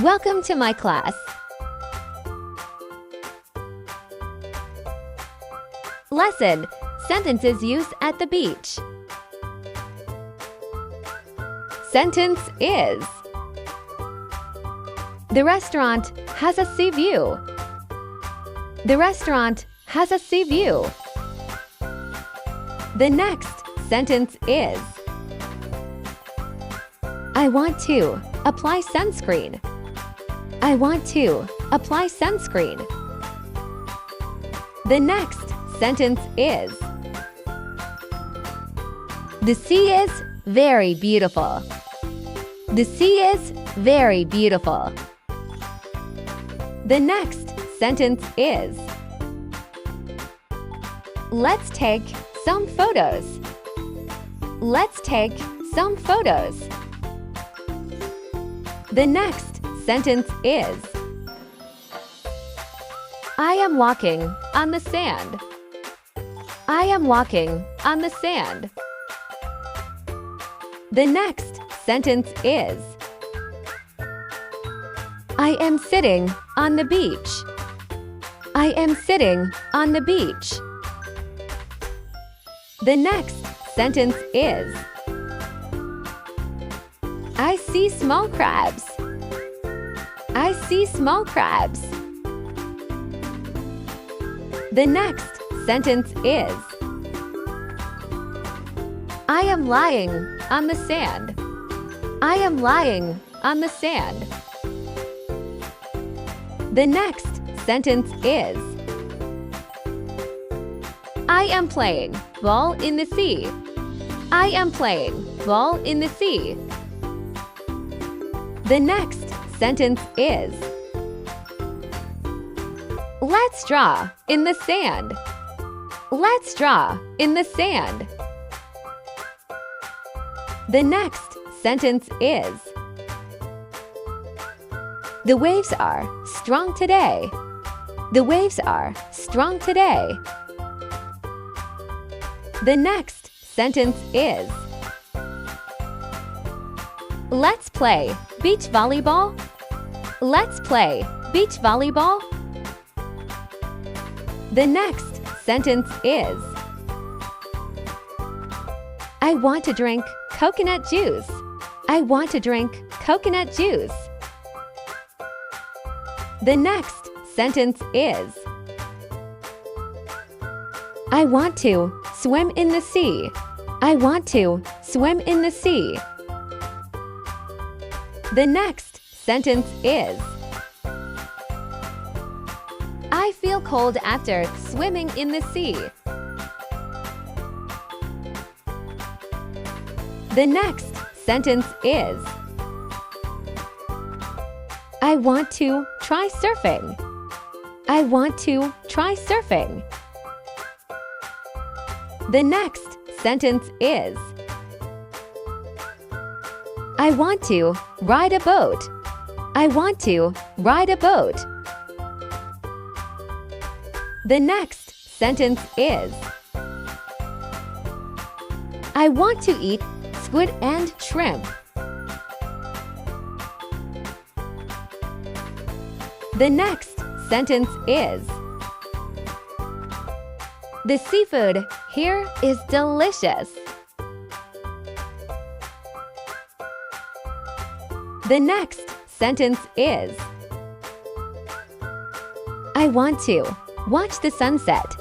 Welcome to my class. Lesson: Sentences used at the beach. Sentence is: The restaurant has a sea view. The restaurant has a sea view. The next sentence is: I want to apply sunscreen. I want to apply sunscreen. The next sentence is: The sea is very beautiful. The sea is very beautiful. The next sentence is: Let's take some photos. Let's take some photos. The next sentence is: I am walking on the sand. I am walking on the sand. The next sentence is: I am sitting on the beach. I am sitting on the beach. The next sentence is: I see small crabs. I see small crabs. The next sentence is: I am lying on the sand. I am lying on the sand. The next sentence is: I am playing ball in the sea. I am playing ball in the sea. The next sentence is: Let's draw in the sand. Let's draw in the sand. The next sentence is: The waves are strong today. The waves are strong today. The next sentence is: Let's play beach volleyball. Let's play beach volleyball. The next sentence is: I want to drink coconut juice. I want to drink coconut juice. The next sentence is: I want to swim in the sea. I want to swim in the sea. The next sentence is: I feel cold after swimming in the sea. The next sentence is: I want to try surfing. I want to try surfing. The next sentence is: I want to ride a boat. I want to ride a boat. The next sentence is: I want to eat squid and shrimp. The next sentence is: The seafood here is delicious. The next sentence is: I want to watch the sunset